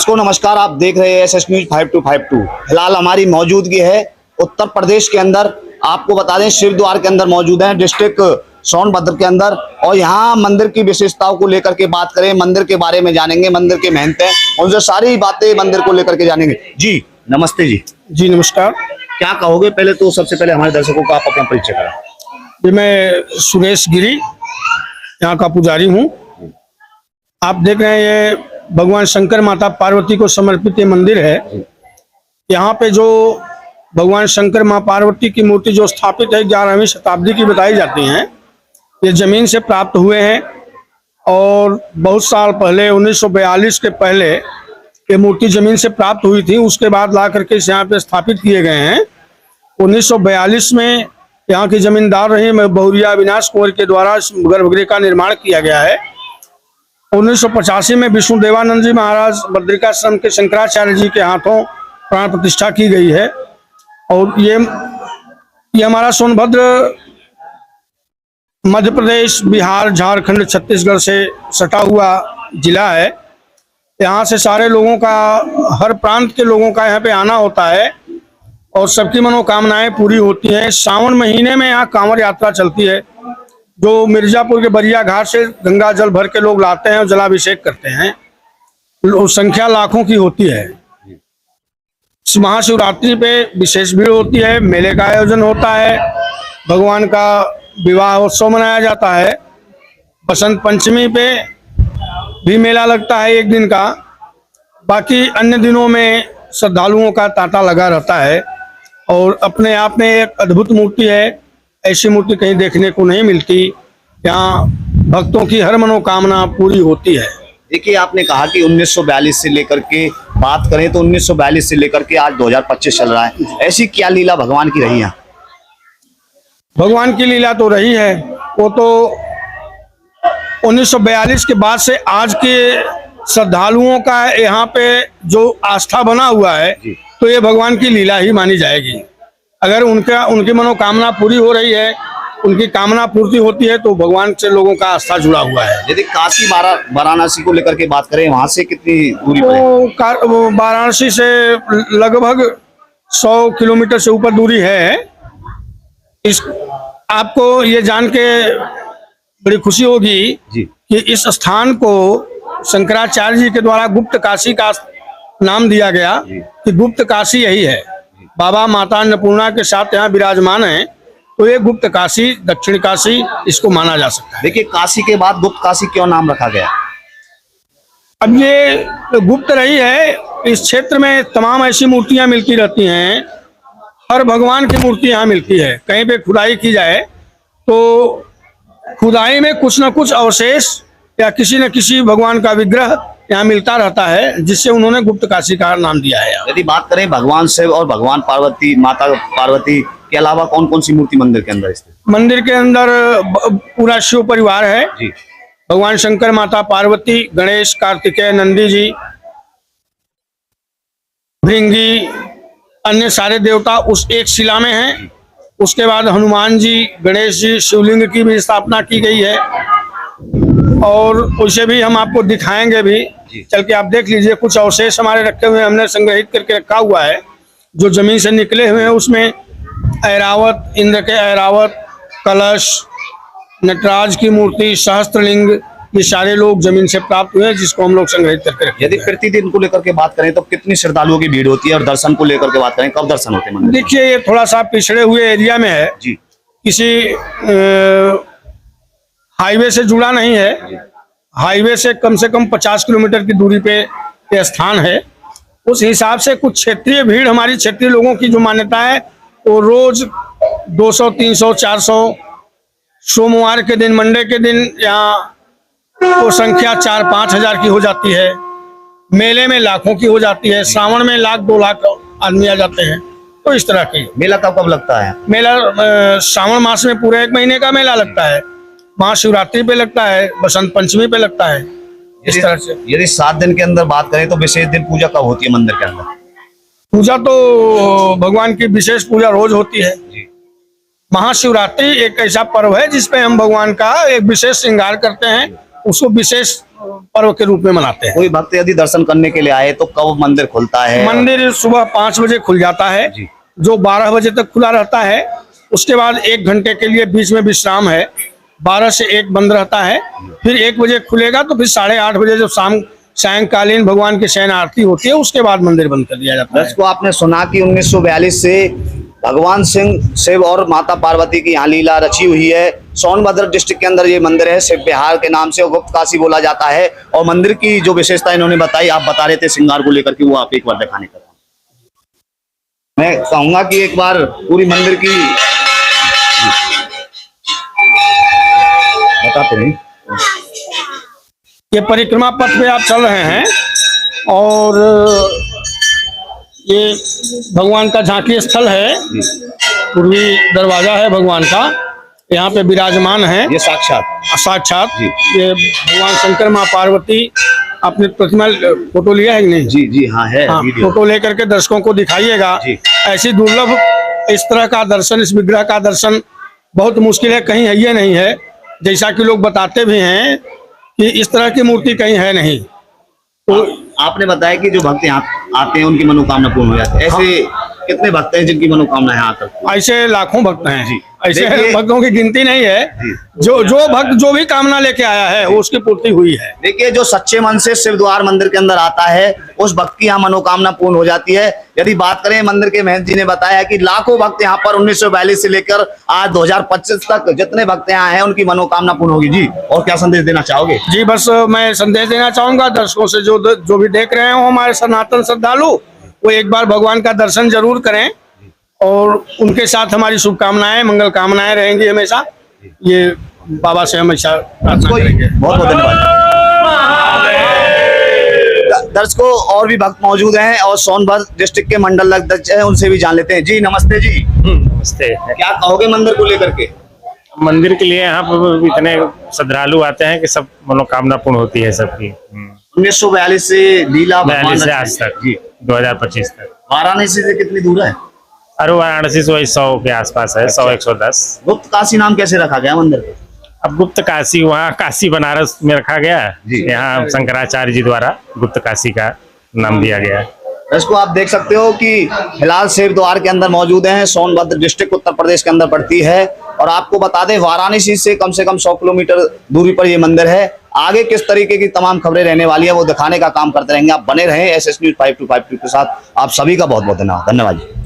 दर्शकों नमस्कार, आप देख रहे हैं एसएस न्यूज 5252। फिलहाल हमारी मौजूदगी है उत्तर प्रदेश के अंदर। आपको बता दें शिवद्वार के अंदर मौजूद हैं, डिस्ट्रिक्ट सोनभद्र के अंदर। और यहाँ मंदिर की विशेषताओं को लेकर के बात करें, मंदिर के बारे में जानेंगे, मंदिर के महंत उनसे सारी बातें मंदिर को लेकर के जानेंगे। जी नमस्ते। जी नमस्कार। क्या कहोगे? पहले तो सबसे पहले हमारे दर्शकों को आप अपना परिचय करें। जी मैं सुरेश गिरी यहाँ का पुजारी हूँ। आप देख रहे हैं ये भगवान शंकर माता पार्वती को समर्पित ये मंदिर है। यहाँ पे जो भगवान शंकर माँ पार्वती की मूर्ति जो स्थापित है 11वीं शताब्दी की बताई जाती हैं। ये जमीन से प्राप्त हुए हैं और बहुत साल पहले 1942 के पहले ये मूर्ति जमीन से प्राप्त हुई थी। उसके बाद ला करके इस यहाँ पे स्थापित किए गए हैं। 1942 में यहाँ की जमींदार रही बहुरिया अविनाश कुंवर के द्वारा इस गर्भगृह का निर्माण किया गया है। 1985 में विष्णु देवानंद जी महाराज बद्रिकाश्रम के शंकराचार्य जी के हाथों प्राण प्रतिष्ठा की गई है। और ये हमारा सोनभद्र मध्य प्रदेश, बिहार, झारखंड, छत्तीसगढ़ से सटा हुआ जिला है। यहाँ से सारे लोगों का, हर प्रांत के लोगों का यहाँ पे आना होता है और सबकी मनोकामनाएं पूरी होती हैं। सावन महीने में यहाँ कांवड़ यात्रा चलती है जो मिर्जापुर के बरिया घाट से गंगा जल भर के लोग लाते हैं और जलाभिषेक करते हैं। संख्या लाखों की होती है। महाशिवरात्रि पे विशेष भीड़ होती है, मेले का आयोजन होता है, भगवान का विवाह उत्सव मनाया जाता है। बसंत पंचमी पे भी मेला लगता है एक दिन का। बाकी अन्य दिनों में श्रद्धालुओं का तांता लगा रहता है और अपने आप में एक अद्भुत मूर्ति है। ऐसी मूर्ति कहीं देखने को नहीं मिलती। यहाँ भक्तों की हर मनोकामना पूरी होती है। देखिए, आपने कहा कि 1942 से लेकर के बात करें तो 1942 से लेकर के आज 2025 चल रहा है। ऐसी क्या लीला भगवान की रही है? भगवान की लीला तो रही है, वो तो 1942 के बाद से आज के श्रद्धालुओं का यहाँ पे जो आस्था बना हुआ है तो ये भगवान की लीला ही मानी जाएगी। अगर उनकी मनोकामना पूरी हो रही है, उनकी कामना पूर्ति होती है तो भगवान से लोगों का आस्था जुड़ा हुआ है। यदि काशी वाराणसी को लेकर के बात करें, वहां से कितनी दूरी पर? वाराणसी से लगभग 100 किलोमीटर से ऊपर दूरी है। आपको ये जान के बड़ी खुशी होगी कि इस स्थान को शंकराचार्य जी के द्वारा गुप्त काशी का नाम दिया गया कि गुप्त काशी यही है। बाबा माता अन्नपूर्णा के साथ यहाँ विराजमान है तो ये गुप्त काशी, दक्षिण काशी इसको माना जा सकता है। देखिए, काशी के बाद गुप्त काशी क्यों नाम रखा गया? अब ये गुप्त रही है, इस क्षेत्र में तमाम ऐसी मूर्तियां मिलती रहती हैं। हर भगवान की मूर्ति यहाँ मिलती है। कहीं पे खुदाई की जाए तो खुदाई में कुछ न कुछ अवशेष या किसी न किसी भगवान का विग्रह यहाँ मिलता रहता है, जिससे उन्होंने गुप्त काशी का नाम दिया है। यदि बात करें भगवान शिव और भगवान पार्वती, माता पार्वती के अलावा कौन कौन सी मूर्ति मंदिर के अंदर स्थित? मंदिर के अंदर पूरा शिव परिवार है जी। भगवान शंकर, माता पार्वती, गणेश, कार्तिकेय, नंदी जी, भृंगी, अन्य सारे देवता उस एक शिला में हैं। उसके बाद हनुमान जी, गणेश जी, शिवलिंग की भी स्थापना की गई है और उसे भी हम आपको दिखाएंगे भी। चल के आप देख लीजिए। कुछ अवशेष हमारे रखे हुए हमने संग्रहित करके रखा हुआ है जो जमीन से निकले हुए हैं। उसमें ऐरावत, इंद्र के ऐरावत, कलश, नटराज की मूर्ति, सहस्त्रलिंग, ये सारे लोग जमीन से प्राप्त हुए हैं जिसको हम लोग संग्रहित करके रखते हैं। यदि प्रतिदिन को लेकर के बात करें तो कितनी श्रद्धालुओं की भीड़ होती है? और दर्शन को लेकर के बात करें, कब दर्शन होते हैं? देखिए, ये थोड़ा सा पिछड़े हुए एरिया में है जी। किसी हाईवे से जुड़ा नहीं है। हाईवे से कम 50 किलोमीटर की दूरी पे ये स्थान है। उस हिसाब से कुछ क्षेत्रीय भीड़, हमारी क्षेत्रीय लोगों की जो मान्यता है वो रोज 200, 300, 400, सोमवार के दिन, मंडे के दिन यहाँ तो संख्या 4-5 हजार की हो जाती है। मेले में लाखों की हो जाती है। सावन में 1-2 लाख आदमी आ जाते हैं। तो इस तरह की मेला कब लगता है? मेला सावन मास में पूरे 1 महीने का मेला लगता है। महाशिवरात्रि पे लगता है, बसंत पंचमी पे लगता है। इस तरह से यदि 7 दिन के अंदर बात करें तो विशेष दिन पूजा कब होती है मंदिर के अंदर? पूजा तो भगवान की विशेष पूजा रोज होती है। महाशिवरात्रि एक ऐसा पर्व है जिसपे हम भगवान का एक विशेष श्रृंगार करते हैं। उसको विशेष पर्व के रूप में मनाते हैं। कोई भक्त यदि दर्शन करने के लिए आए तो कब मंदिर खुलता है? मंदिर सुबह 5 बजे खुल जाता है, जी। जो 12 बजे तक खुला रहता है। उसके बाद 1 घंटे के लिए बीच में विश्राम है, 12 से 1 बंद रहता है। फिर 1 बजे खुलेगा, तो फिर 8:30 बजे जब सायंकालीन भगवान की शयन आरती होती है, उसके बाद मंदिर बंद कर दिया जाता है। दर्शकों, आपने सुना कि 1942 से भगवान सिंह शिव और माता पार्वती की यहाँ लीला रची हुई है। सोनभद्र डिस्ट्रिक्ट के अंदर ये मंदिर है, शिव विहार के नाम से, और गुप्त काशी बोला जाता है। और मंदिर की जो विशेषता इन्होंने बताई, आप बता रहे थे श्रृंगार को लेकर के, वो आप एक बार दिखाने का। मैं कहूंगा कि एक बार पूरी मंदिर की बताते नहीं। ये परिक्रमा पथ पे आप चल रहे हैं और ये भगवान का झांकी स्थल है, पूर्वी दरवाजा है भगवान का, यहाँ पे विराजमान है ये साक्षात जी। ये भगवान शंकर माँ पार्वती, आपने प्रतिमा फोटो लिया है कि नहीं? जी जी हाँ है। हाँ, फोटो लेकर के दर्शकों को दिखाइएगा। ऐसी दुर्लभ इस तरह का दर्शन, इस विग्रह का दर्शन बहुत मुश्किल है, कहीं है ये नहीं है। जैसा कि लोग बताते भी हैं कि इस तरह की मूर्ति कहीं है नहीं। तो आपने बताया कि जो भक्त यहाँ आते हैं उनकी मनोकामना पूर्ण हो जाती है। ऐसे कितने भक्त हैं जिनकी मनोकामना यहाँ तक? ऐसे लाखों भक्त हैं जी। ऐसे देखिए, भक्तों की गिनती नहीं है। जो भक्त जो भी कामना लेके आया है वो उसकी पूर्ति हुई है। देखिए, जो सच्चे मन से शिव द्वार मंदिर के अंदर आता है, उस भक्त की यहाँ मनोकामना पूर्ण हो जाती है। यदि बात करें, मंदिर के महंत जी ने बताया कि लाखों भक्त यहाँ पर 1942 से लेकर आज 2025 तक जितने भक्त यहाँ हैं, उनकी मनोकामना पूर्ण होगी। जी, और क्या संदेश देना चाहोगे? जी, बस मैं संदेश देना चाहूंगा दर्शकों से, जो भी देख रहे हो हमारे सनातन श्रद्धालु, वो एक बार भगवान का दर्शन जरूर करें और उनके साथ हमारी शुभकामनाएं, मंगल कामनाएं रहेंगी हमेशा। ये बाबा से हमेशा प्रार्थना करेंगे। बहुत बहुत धन्यवाद। दर्शकों, और भी भक्त मौजूद हैं और सोनभद्र डिस्ट्रिक्ट के मंडल अध्यक्ष हैं, उनसे भी जान लेते हैं। जी नमस्ते जी। नमस्ते। क्या कहोगे मंदिर को लेकर के? मंदिर के लिए यहाँ पर इतने श्रद्धालु आते हैं कि सब मनोकामना पूर्ण होती है सबकी। 1942 से लीला भगवान से आज तक जी 2025 तक। वाराणसी से कितनी दूर है? अरे वाराणसी से वही 100 के आसपास है। 100-110। गुप्त काशी नाम कैसे रखा गया मंदिर को? अब गुप्त काशी वहाँ काशी बनारस में रखा गया, यहाँ शंकराचार्य जी द्वारा गुप्त काशी का नाम दिया गया है। इसको आप देख सकते हो कि फिलहाल शिव द्वार के अंदर मौजूद हैं। सोनभद्र डिस्ट्रिक्ट उत्तर प्रदेश के अंदर पड़ती है। और आपको बता दें, वाराणसी से कम 100 किलोमीटर दूरी पर ये मंदिर है। आगे किस तरीके की तमाम खबरें रहने वाली है, वो दिखाने का काम करते रहेंगे। आप बने रहें SS News 5252 के साथ। आप सभी का बहुत बहुत धन्यवाद।